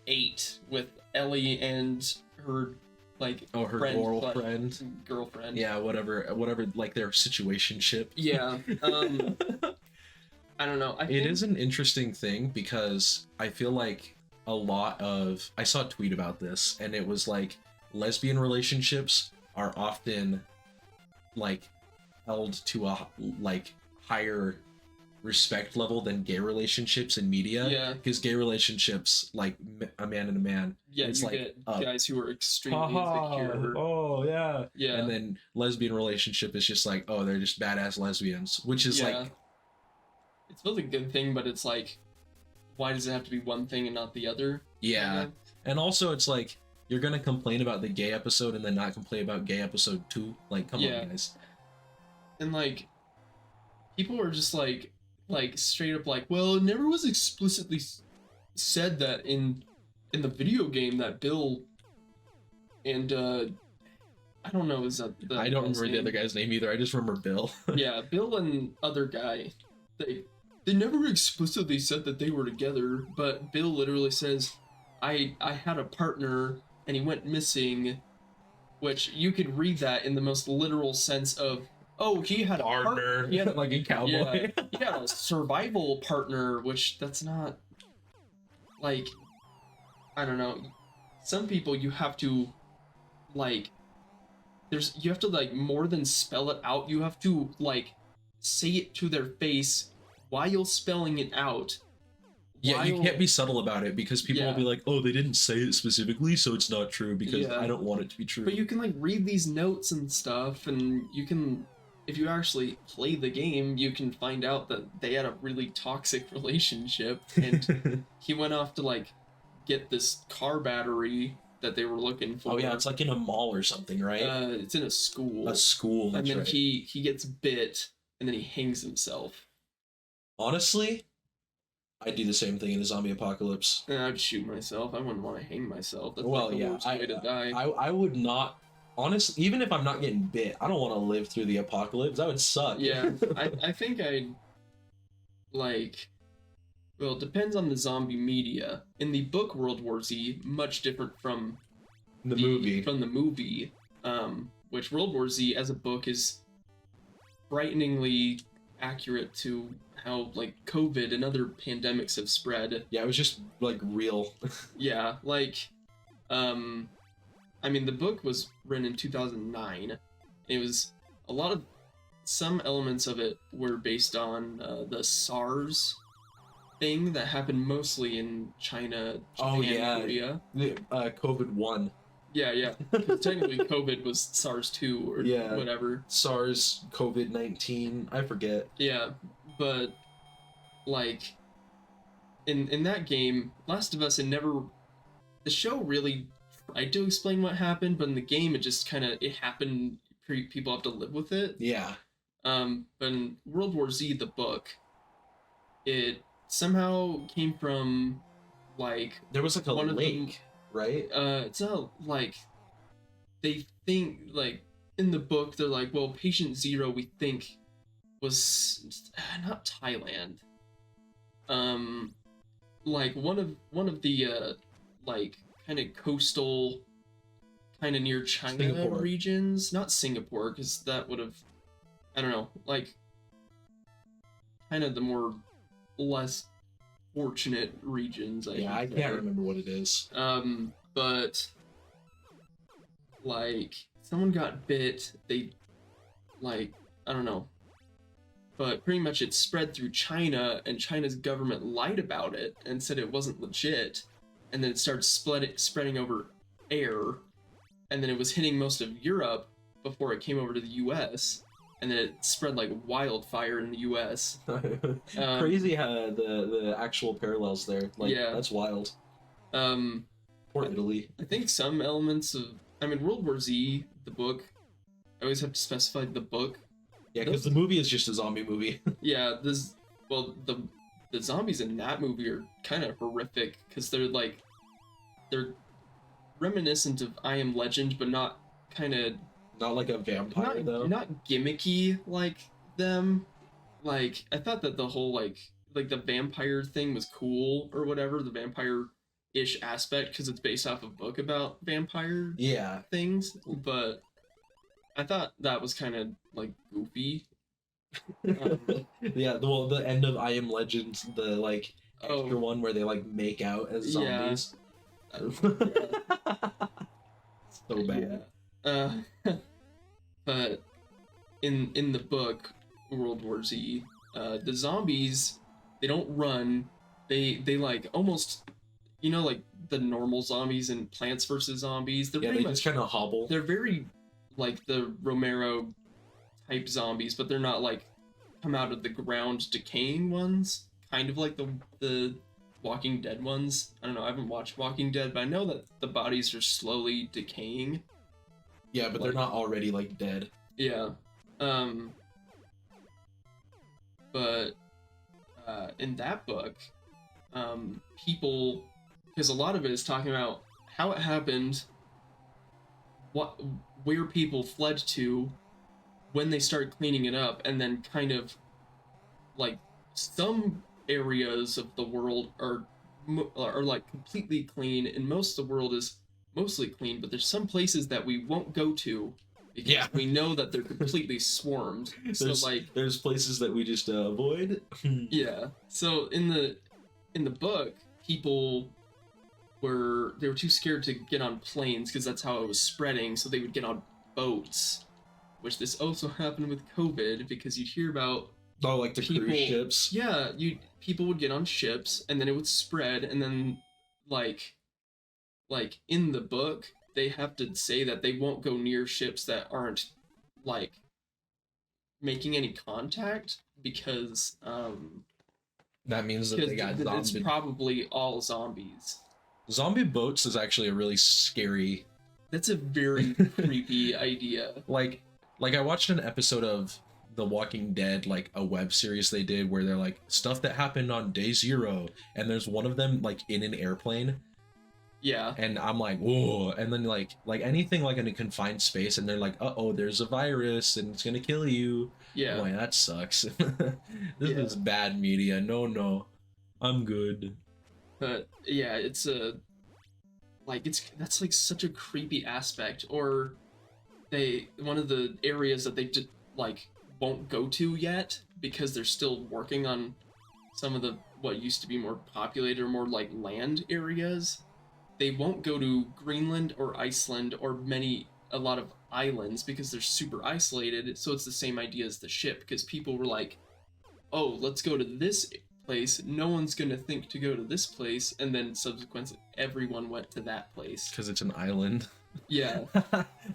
8 with Ellie and her, like, her girlfriend. Yeah, whatever, like, their situationship. Yeah. I don't know. It is an interesting thing because I feel like I saw a tweet about this, and it was like, lesbian relationships are often, like, held to a like higher respect level than gay relationships in media. Yeah, because gay relationships, like a man and a man, it's like get guys who are extremely insecure. Oh yeah. Yeah. And then lesbian relationship is just like, oh, they're just badass lesbians, which is like, it's both a good thing, but it's like, why does it have to be one thing and not the other? Yeah. And also it's like, you're gonna complain about the gay episode and then not complain about gay episode 2. Like, come on, guys. And like, people are just like straight up like, well, it never was explicitly said that in the video game that Bill and I don't know is that I don't remember the other guy's name either. I just remember Bill. Yeah, Bill and other guy, they never explicitly said that they were together, but Bill literally says, I had a partner and he went missing, which you could read that in the most literal sense of, oh, he had a Partner, he had, like a cowboy. yeah, he had a survival partner, which that's not, like, I don't know. Some people you have to, like, you have to, like, more than spell it out, you have to, like, say it to their face while spelling it out. Yeah, you can't be subtle about it because people will be like, oh, they didn't say it specifically, so it's not true because I don't want it to be true. But you can, like, read these notes and stuff, and you can, if you actually play the game, you can find out that they had a really toxic relationship, and he went off to, like, get this car battery that they were looking for. Oh yeah, it's like in a mall or something, right? It's in a school. A school, that's and then right. he gets bit, and then he hangs himself. Honestly, I'd do the same thing in a zombie apocalypse. I'd shoot myself. I wouldn't want to hang myself. That's Well, like the yeah, worst way to die. I would not. Honestly, even if I'm not getting bit, I don't want to live through the apocalypse. That would suck. Yeah, I think I'd, like, well, it depends on the zombie media. In the book World War Z, much different from the movie. From the movie, which World War Z as a book is frighteningly accurate to how, like, COVID and other pandemics have spread. Yeah, it was just, like, real. Yeah, like, I mean, the book was written in 2009. It was some elements of it were based on the SARS thing that happened mostly in China, Japan, Korea. COVID-1. Yeah. Technically, COVID was SARS-2 or whatever. SARS, COVID-19, I forget. Yeah, but, like, in that game, Last of Us, the show really tried to explain what happened, but in the game, it just kind of, it happened, people have to live with it. Yeah. But in World War Z, the book, it somehow came from, like... There was, like, a lake, right? It's not, like... They think, like, in the book, they're like, well, Patient Zero, we think, was... not Thailand. Like, one of the, like, kind of coastal, kind of near China regions. Not Singapore, because that would have... I don't know, like, kind of the more less fortunate regions. I can't remember what it is. But, like, someone got bit, they, like, I don't know, but pretty much it spread through China, and China's government lied about it and said it wasn't legit, and then it started spreading over air, and then it was hitting most of Europe before it came over to the US, and then it spread like wildfire in the US. Crazy how the actual parallels there. Like, yeah, that's wild. Poor Italy. I think some elements of, I mean, World War Z, the book, I always have to specify the book. Yeah, because the movie is just a zombie movie. Yeah, the zombies in that movie are kind of horrific, because they're reminiscent of I Am Legend, but not not like a vampire, though. Not gimmicky like them. Like, I thought that the whole, like the vampire thing was cool, or whatever, the vampire-ish aspect, because it's based off a book about vampire things, but I thought that was kind of, like, goofy. Yeah, the end of I Am Legend, the, like, extra one where they, like, make out as zombies. So bad. But in the book World War Z, the zombies, they don't run. They like almost, you know, like the normal zombies in Plants vs. Zombies. They're they just kind of hobble. They're very like the Romero type zombies, but they're not like come out of the ground decaying ones. Kind of like the Walking Dead ones. I don't know, I haven't watched Walking Dead, but I know that the bodies are slowly decaying. Yeah, but they're not already, like, dead. Yeah. But in that book, people, because a lot of it is talking about how it happened, what where people fled to when they started cleaning it up, and then kind of like some areas of the world are like completely clean, and most of the world is mostly clean, but there's some places that we won't go to because Yeah. we know that they're completely swarmed. So There's places that we just avoid. yeah. So in the book, people they were too scared to get on planes because that's how it was spreading, so they would get on boats, which this also happened with COVID because you'd hear about Oh, like the cruise ships. Yeah, people would get on ships and then it would spread, and then like in the book they have to say that they won't go near ships that aren't like making any contact because That means that they got it's probably all zombies. Zombie boats is actually a really scary. That's a very creepy idea. Like I watched an episode of The Walking Dead, like a web series they did where they're like stuff that happened on day 0, and there's one of them like in an airplane. Yeah. And I'm like, whoa, and then like anything like in a confined space, and they're like, uh-oh, there's a virus and it's gonna kill you. Yeah. I'm like, that sucks. This is bad media. No, I'm good. But yeah, it's that's like such a creepy aspect. Or one of the areas that they just like won't go to yet because they're still working on some of the what used to be more populated or more like land areas. They won't go to Greenland or Iceland or a lot of islands because they're super isolated. So it's the same idea as the ship, because people were like, oh, let's go to this place. No one's going to think to go to this place. And then subsequently, everyone went to that place. Because it's an island. Yeah.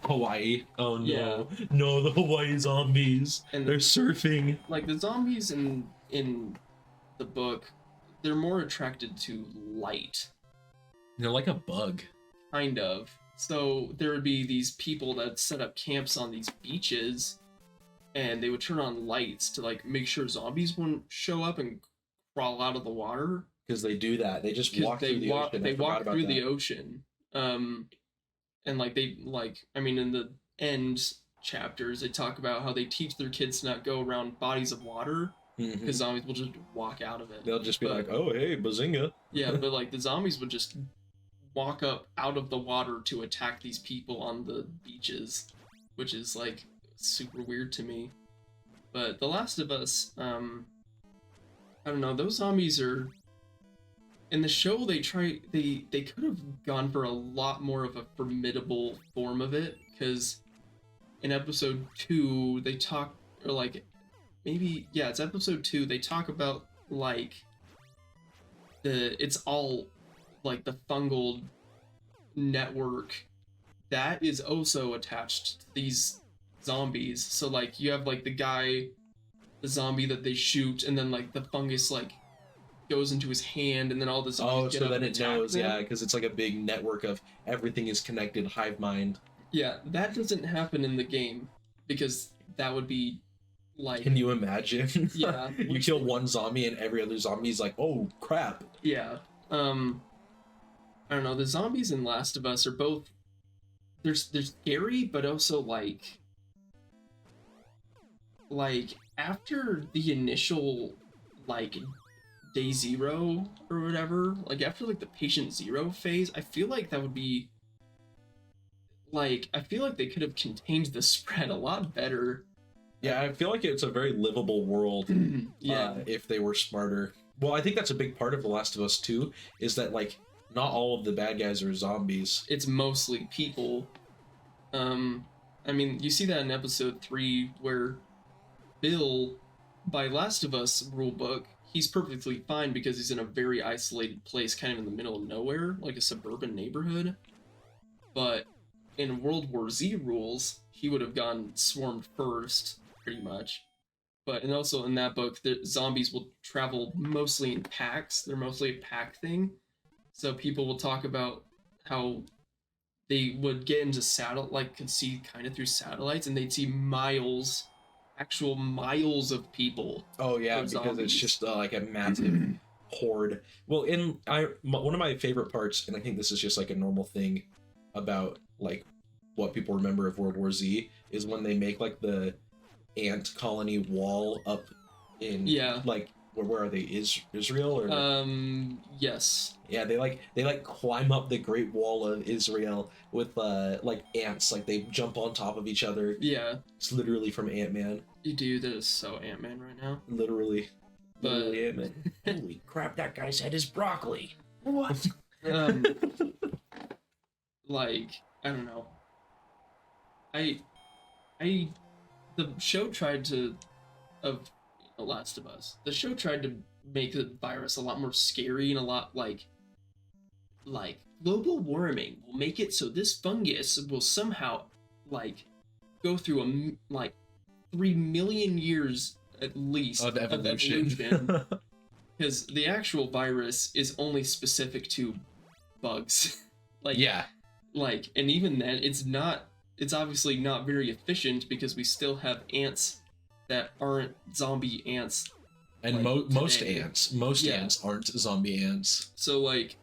Hawaii. Oh no. Yeah. No, the Hawaii zombies. And they're surfing. Like the zombies in the book, they're more attracted to light. They're like a bug. Kind of. So there would be these people that set up camps on these beaches, and they would turn on lights to like make sure zombies wouldn't show up and crawl out of the water. Because they do that. They just walk through the ocean. They walk through the ocean. And like in the end chapters, they talk about how they teach their kids to not go around bodies of water because zombies will just walk out of it. They'll just be like, oh, hey, bazinga. Yeah, but like the zombies would just walk up out of the water to attack these people on the beaches, which is like super weird to me. But The Last of Us, I don't know, those zombies are in the show. They could have gone for a lot more of a formidable form of it, because in episode 2 they talk, or like maybe it's episode 2, they talk about like it's all like the fungal network that is also attached to these zombies. So like you have like the zombie that they shoot, and then like the fungus like goes into his hand, and then all the zombies get up and attack knows, them. because it's like a big network of everything is connected, hive mind. Yeah, that doesn't happen in the game because that would be like. Can you imagine? Yeah. You kill one zombie and every other zombie's like, oh crap. Yeah. I don't know, the zombies in Last of Us are both they're scary, but also like after the initial like day 0 or whatever, like after like the patient 0 phase, I feel like that would be like, I feel like they could have contained the spread a lot better. Yeah, I feel like it's a very livable world. Yeah. If they were smarter. Well, I think that's a big part of The Last of Us 2, is that like not all of the bad guys are zombies. It's mostly people. I mean, you see that in episode 3 where Bill, by Last of Us rulebook, he's perfectly fine because he's in a very isolated place, kind of in the middle of nowhere, like a suburban neighborhood. But in World War Z rules, he would have gone swarmed first, pretty much. But, and also in that book, the zombies will travel mostly in packs. They're mostly a pack thing. So people will talk about how they would get into could see kind of through satellites, and they'd see actual miles of people. Oh yeah, because it's just like a massive horde. Well, one of my favorite parts, and I think this is just like a normal thing about like what people remember of World War Z is when they make like the ant colony wall up in like where are they? Israel or yes. Yeah, they like climb up the Great Wall of Israel with like ants, like they jump on top of each other. Yeah. It's literally from Ant-Man. Dude, that is so Ant-Man right now. Literally. But Literally Ant-Man. Holy crap, that guy's head is broccoli. What? Like, I don't know. The show tried to, of Last of Us, the show tried to make the virus a lot more scary and a lot like global warming will make it so this fungus will somehow like go through like 3 million years at least of evolution. Because the actual virus is only specific to bugs. Like, yeah. Like, and even then, it's obviously not very efficient because we still have ants that aren't zombie ants. And like, most ants aren't zombie ants. So, like...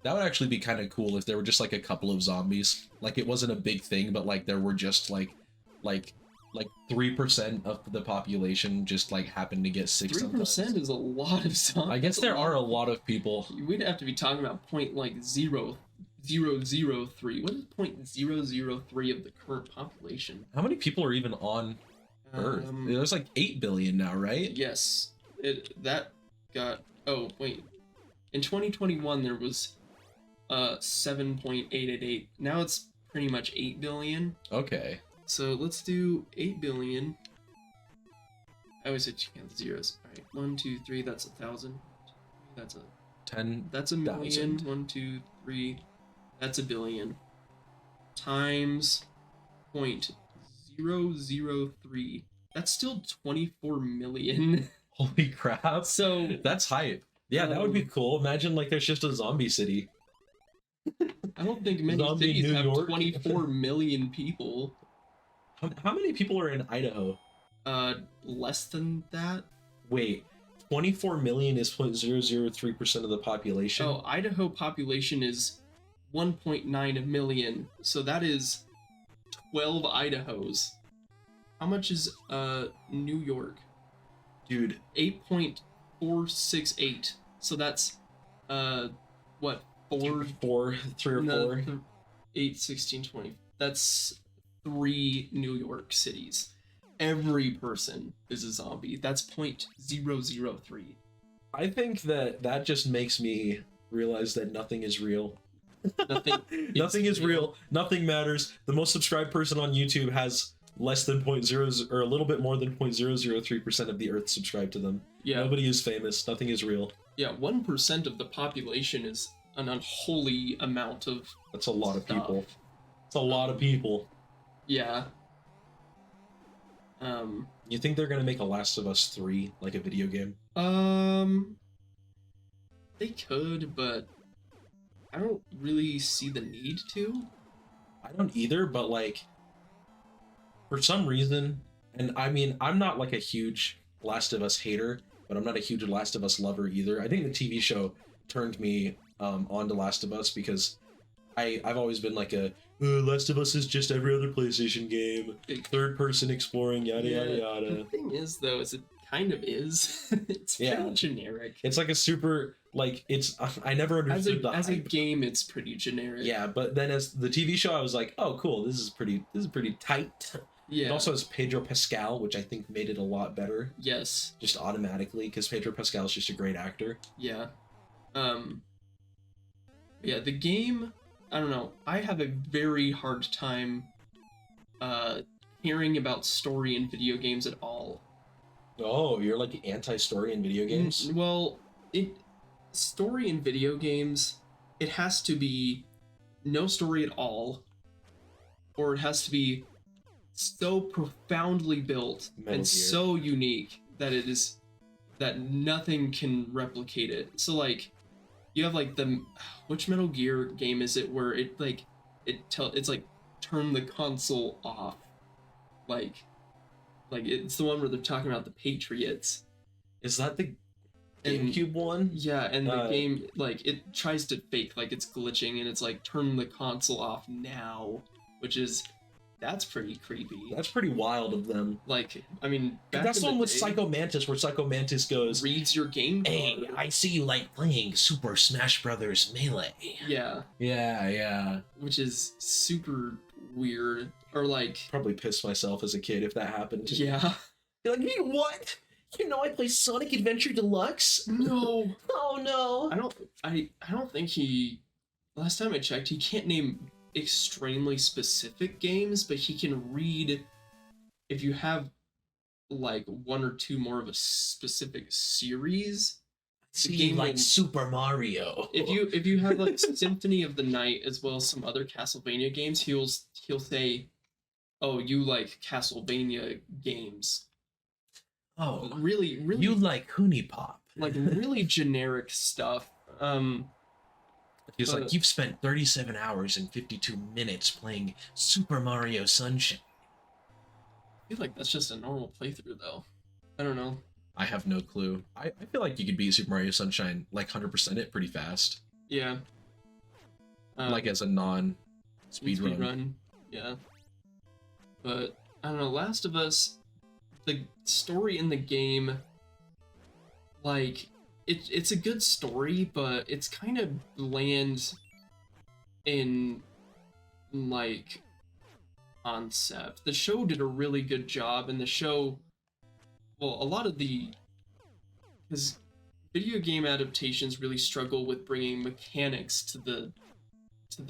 That would actually be kind of cool if there were just, like, a couple of zombies. Like, it wasn't a big thing, but, like, there were just, like 3% of the population just, like, happened to get sick 3% sometimes. is a lot of zombies. I guess there are a lot of people. We'd have to be talking about point, like, 0.003. What is 0.003 of the current population? How many people are even on Earth? There's like 8 billion now, right? Yes. Oh, wait. In 2021, there was 7.888. Now it's pretty much 8 billion. Okay. So let's do 8 billion. I always say count the zeros. All right, 1, 2, 3. That's 1,000. That's a 10. That's a million. 1, 2, 3. That's a billion. Times 0.003. That's still 24 million. Holy crap! So that's hype. Yeah, that would be cool. Imagine like there's just a zombie city. I don't think many Zombie cities New have York. 24 million people. How many people are in Idaho? Less than that. Wait, 24 million is 0.003% of the population. Oh, Idaho population is 1.9 million. So that is 12 Idahos. How much is New York? Dude, 8.468. So that's what, 3 or 4? 8, 16, 20. That's 3 New York cities. Every person is a zombie. That's 0.003. I think that just makes me realize that nothing is real. Nothing is real. Nothing matters. The most subscribed person on YouTube has less than 0.0 or a little bit more than 0.003% of the Earth subscribed to them. Yeah. Nobody is famous. Nothing is real. Yeah, 1% of the population is an unholy amount of. That's a lot of stuff. people. It's a lot of people. Yeah. You think they're gonna make a Last of Us 3 like a video game? They could, but I don't really see the need to. I don't either, but like for some reason, and I mean, I'm not like a huge Last of Us hater, but I'm not a huge Last of Us lover either. I think the TV show turned me onto Last of Us because I've always been like a Last of Us is just every other PlayStation game, third person exploring, yada yada yada. The thing is, though, is it kind of is. It's pretty generic. It's like a super like it's. I never understood as a game, it's pretty generic. Yeah, but then as the TV show, I was like, oh cool, this is pretty tight. Yeah. It also has Pedro Pascal, which I think made it a lot better. Yes. Just automatically, because Pedro Pascal is just a great actor. Yeah. Yeah, the game, I don't know. I have a very hard time hearing about story in video games at all. Oh, you're like anti-story in video games? Well, story in video games, it has to be no story at all, or it has to be so profoundly built and so unique that nothing can replicate it. So like, you have like which Metal Gear game is it where it like it's like turn the console off, like it's the one where they're talking about the Patriots. Is that the GameCube one? Yeah, and the game like it tries to fake like it's glitching and it's like turn the console off now, that's pretty creepy. That's pretty wild of them. Like, I mean, That's the one with Psycho Mantis, where Psycho Mantis goes, reads your game card. "Hey, I see you like playing Super Smash Brothers Melee." Yeah. Yeah. Which is super weird. Or like, Probably pissed myself as a kid if that happened. yeah. You're like, "You what? You know I play Sonic Adventure Deluxe?" No. Oh no. I don't think he. Last time I checked, he can't name extremely specific games, but he can read if you have like one or two more of a specific series. See, you like Super Mario. If you have like Symphony of the Night as well as some other Castlevania games, he'll say, "Oh, you like Castlevania games." Oh, really, you like Hoonie Pop. Like really generic stuff. He's like, "You've spent 37 hours and 52 minutes playing Super Mario Sunshine." I feel like that's just a normal playthrough, though. I don't know. I have no clue. I feel like you could beat Super Mario Sunshine, like 100% it pretty fast. Yeah. Like as a non-speedrun. Yeah. But, I don't know, Last of Us, the story in the game, like, it's a good story, but it's kind of bland in, like, concept. The show did a really good job, and the show, well, a lot of because video game adaptations really struggle with bringing mechanics to the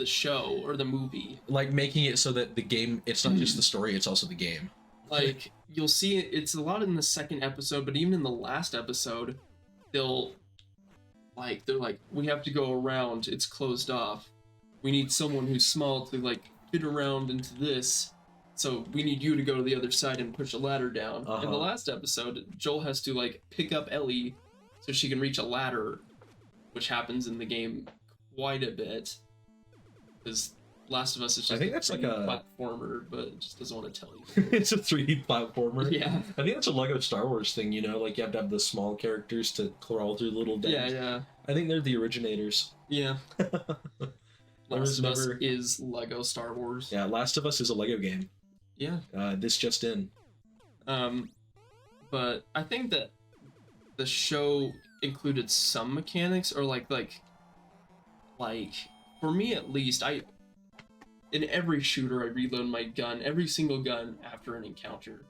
show or the movie. Like making it so that the game, it's not just the story, it's also the game. Like, you'll see it's a lot in the second episode, but even in the last episode, they're like, "We have to go around, it's closed off. We need someone who's small to like fit around into this. So we need you to go to the other side and push a ladder down." In the last episode, Joel has to like pick up Ellie so she can reach a ladder, which happens in the game quite a bit. Because Last of Us is just I think that's like a platformer, but it just doesn't want to tell you. It's a 3D platformer. Yeah. I think that's a Lego Star Wars thing, you know, like you have to have the small characters to crawl through little dens. Yeah. I think they're the originators. Yeah. Last of Us is Lego Star Wars. Yeah, Last of Us is a Lego game. Yeah. This just in. But I think that the show included some mechanics, or like for me at least, in every shooter I reload my gun, every single gun after an encounter.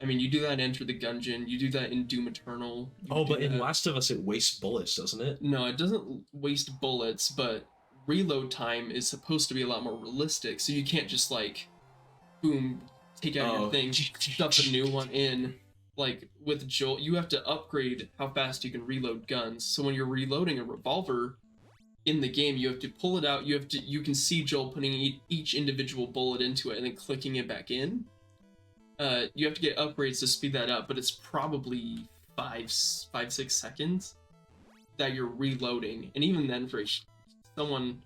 I mean, you do that in Enter the Gungeon, you do that in Doom Eternal. But in Last of Us it wastes bullets, doesn't it? No, it doesn't waste bullets, but reload time is supposed to be a lot more realistic, so you can't just like, boom, take out your thing, stuff a new one in. Like with Joel, you have to upgrade how fast you can reload guns. So when you're reloading a revolver in the game, you have to pull it out. You can see Joel putting each individual bullet into it and then clicking it back in. You have to get upgrades to speed that up, but it's probably 5-6 seconds that you're reloading. And even then, for someone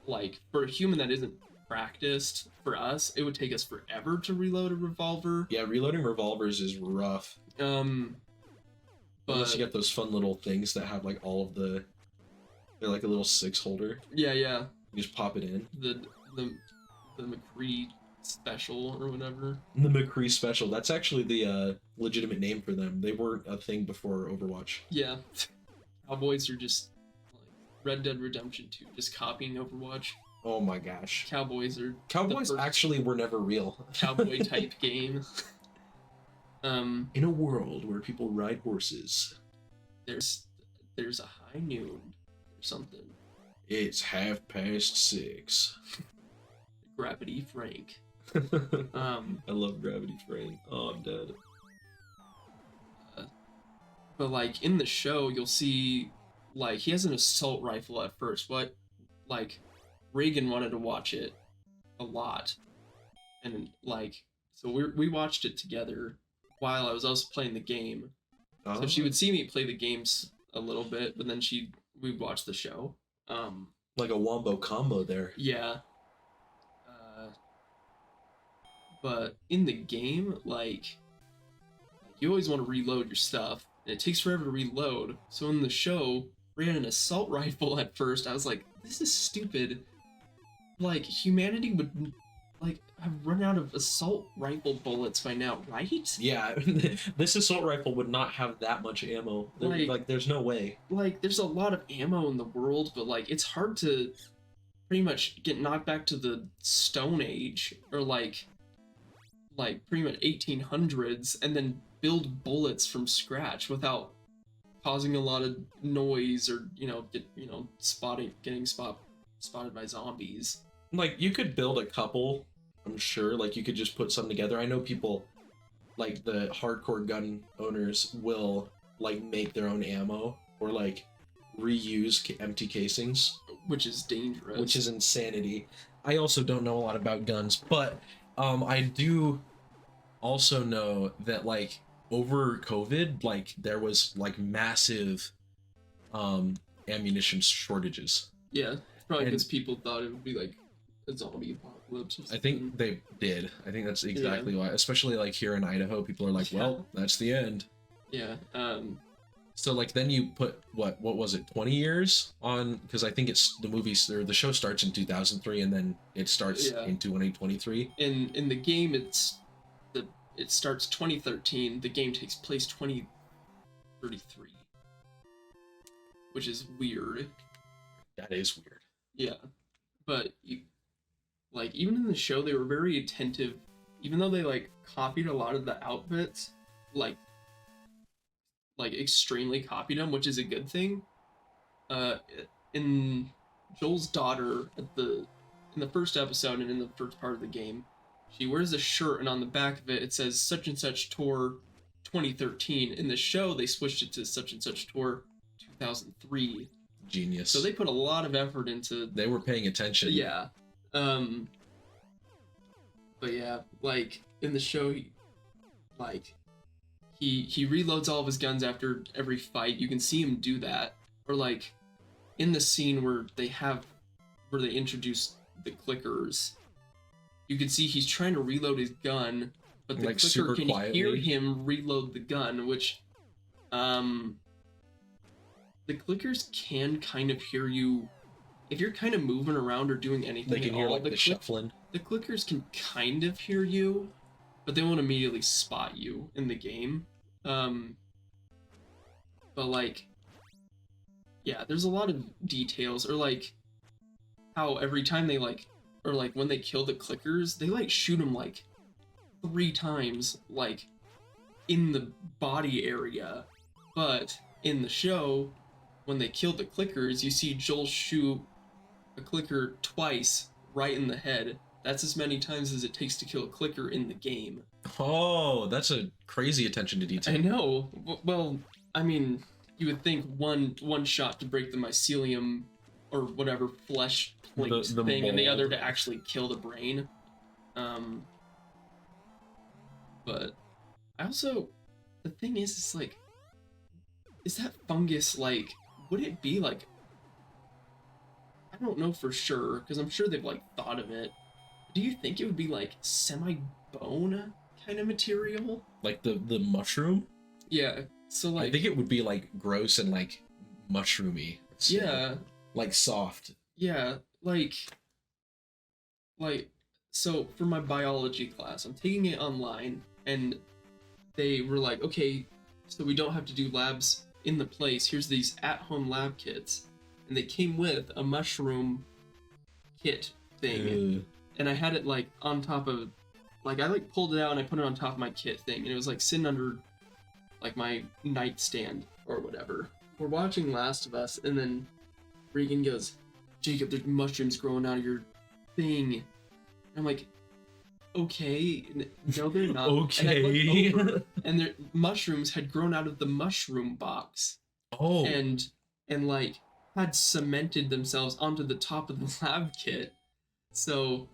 like, for a human that isn't practiced, for us, it would take us forever to reload a revolver. Yeah, reloading revolvers is rough. But unless you get those fun little things that have like all of the, they're like a little 6 holder. Yeah. You just pop it in. The McCree special or whatever. The McCree special. That's actually the legitimate name for them. They weren't a thing before Overwatch. Yeah. Cowboys are just like Red Dead Redemption 2, just copying Overwatch. Oh my gosh. Cowboys actually were never real. Cowboy type game. In a world where people ride horses, there's a high noon or something. It's 6:30. Gravity Frank. I love Gravity Frank. Oh, I'm dead. But like in the show, you'll see like he has an assault rifle at first. What, like, Reagan wanted to watch it a lot, and like, so we watched it together while I was also playing the game. So she would see me play the games a little bit, but then we'd watch the show. Like a wombo combo there. Yeah. But in the game, like, you always want to reload your stuff, and it takes forever to reload. So in the show, we had an assault rifle at first. I was like, this is stupid. Like, humanity would like have run out of assault rifle bullets by now, right? Yeah, this assault rifle would not have that much ammo. Like, there's no way. Like, there's a lot of ammo in the world, but like, it's hard to pretty much get knocked back to the Stone Age or like pretty much 1800s, and then build bullets from scratch without causing a lot of noise or getting spotted by zombies. Like, you could build a couple, I'm sure. Like, you could just put some together. I know people, like the hardcore gun owners, will like make their own ammo or like reuse empty casings, which is dangerous. Which is insanity. I also don't know a lot about guns, but I do also know that like over COVID, like there was like massive ammunition shortages. Yeah, probably because people thought it would be like a zombie apocalypse. I think they did. I think that's exactly why. Especially like here in Idaho, people are like, well, that's the end. Yeah. So like then you put what was it, 20 years on, because I think it's the movies or the show starts in 2003 and then it starts in 2023. In the game it starts 2013. The game takes place 2033, which is weird. That is weird. Yeah, but even in the show they were very attentive, even though they like copied a lot of the outfits, like extremely copied them, which is a good thing. In Joel's daughter in the first episode and in the first part of the game, she wears a shirt and on the back of it says such and such tour 2013. In the show they switched it to such and such tour 2003. Genius. So they put a lot of effort into. They were paying attention. Yeah. But yeah, like in the show, he reloads all of his guns after every fight. You can see him do that. Or like in the scene where they introduce the clickers, you can see he's trying to reload his gun, but the clicker can hear him reload the gun, which the clickers can kind of hear you if you're kind of moving around or doing anything. They can hear like the shuffling. The clickers can kind of hear you, but they won't immediately spot you in the game. But like, yeah, there's a lot of details, or like how every time they when they kill the clickers, they like shoot them like 3 times, like in the body area. But in the show, when they kill the clickers, you see Joel shoot a clicker twice right in the head. That's as many times as it takes to kill a clicker in the game. Oh, that's a crazy attention to detail. I know. Well, I mean, you would think one shot to break the mycelium or whatever flesh plate the thing, mold, and the other to actually kill the brain. But I also, the thing is like, is that fungus like? Would it be like? I don't know for sure because I'm sure they've like thought of it. Do you think it would be like semi-bone kind of material? Like the mushroom? Yeah. So like, I think it would be like gross and like mushroomy. So, yeah. Like soft. Yeah. Like. So for my biology class, I'm taking it online, and they were like, okay, so we don't have to do labs in the place. Here's these at-home lab kits, and they came with a mushroom kit thing. And I had it like on top of, like I like pulled it out and I put it on top of my kit thing, and it was like sitting under like my nightstand or whatever. We're watching Last of Us, and then Regan goes, "Jacob, there's mushrooms growing out of your thing." And I'm like, okay, no they're not. Okay. And I looked over, and their mushrooms had grown out of the mushroom box. Oh. And like had cemented themselves onto the top of the lab kit. So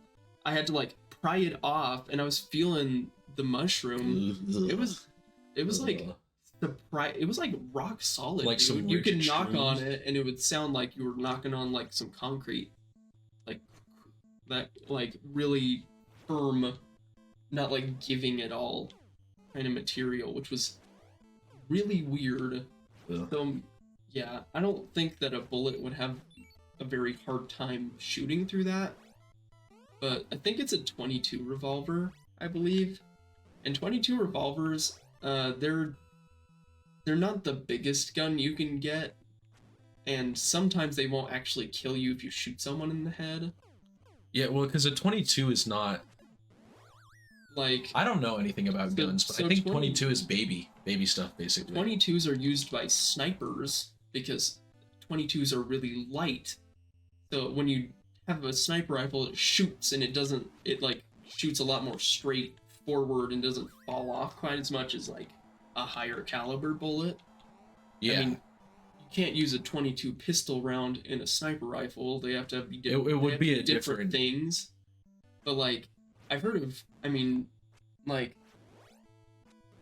I had to like pry it off, and I was feeling the mushroom. It was like it was like rock solid. Like some you could weird knock shrooms. on it, and it would sound like you were knocking on like some concrete, like that, like really firm, not like giving it all kind of material, which was really weird. So yeah, I don't think that a bullet would have a very hard time shooting through that. but I think it's a 22 revolver, I believe. And 22 revolvers, they're not the biggest gun you can get, and sometimes they won't actually kill you if you shoot someone in the head. Yeah, well, because a 22 is not... Like, I don't know anything about guns, but I think 22 is baby stuff, basically. 22s are used by snipers because 22s are really light. So when you have a sniper rifle, it shoots and it like shoots a lot more straight forward and doesn't fall off quite as much as like a higher caliber bullet. Yeah. I mean, you can't use a 22 pistol round in a sniper rifle. They have to be different. It would be a different things. But like, I've heard of. I mean, like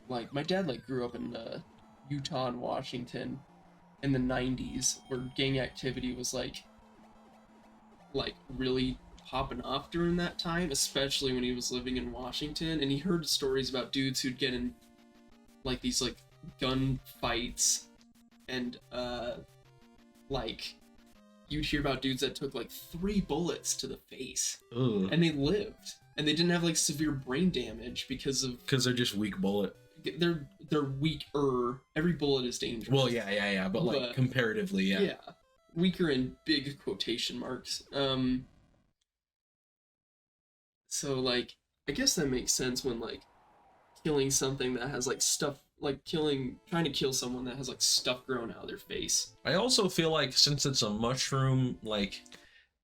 my dad like grew up in Utah and Washington in the 90s, where gang activity was like really popping off during that time, especially when he was living in Washington, and he heard stories about dudes who'd get in like these like gun fights, and like you'd hear about dudes that took like 3 bullets to the face. Ugh. And they lived, and they didn't have like severe brain damage because they're just weak bullet. They're weaker. Every bullet is dangerous. Well, yeah, but like comparatively, yeah. Yeah, weaker in big quotation marks. So like, I guess that makes sense when like killing something that has like stuff, like trying to kill someone that has like stuff growing out of their face. I also feel like since it's a mushroom, like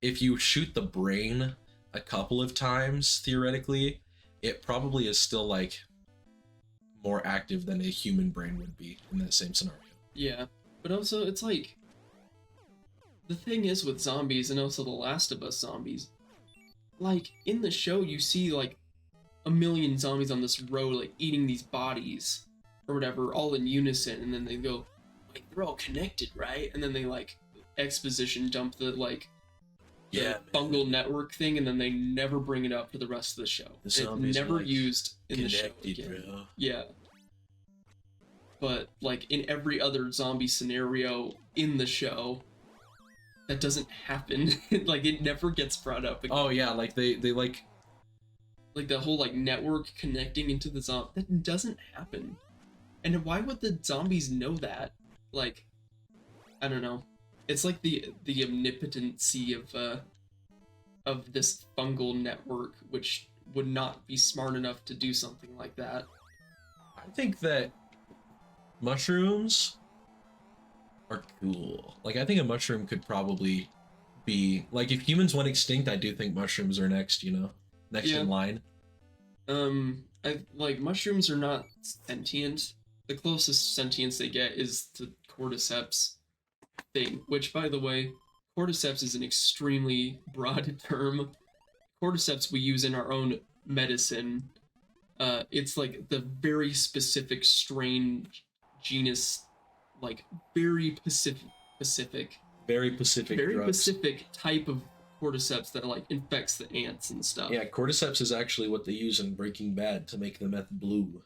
if you shoot the brain a couple of times, theoretically, it probably is still like more active than a human brain would be in that same scenario. Yeah, but also it's like, the thing is with zombies, and also the Last of Us zombies, like in the show you see like a million zombies on this road like eating these bodies or whatever, all in unison, and then they go, like, they're all connected, right? And then they like exposition dump the like fungal network thing, and then they never bring it up for the rest of the show. It's never like used in the show again. Bro. Yeah. But like in every other zombie scenario in the show, that doesn't happen. Like it never gets brought up again. Oh yeah, like they like the whole like network connecting into the zombie, that doesn't happen. And why would the zombies know that? Like, I don't know. It's like the omnipotency of this fungal network, which would not be smart enough to do something like that. I think that mushrooms are cool. Like, I think a mushroom could probably be like, if humans went extinct, I do think mushrooms are next. Next in line. I like mushrooms are not sentient. The closest sentience they get is the cordyceps thing, which, by the way, cordyceps is an extremely broad term. Cordyceps we use in our own medicine. It's like the very specific strain, genus, like very specific type of cordyceps that like infects the ants and stuff. Yeah, cordyceps is actually what they use in Breaking Bad to make the meth blue.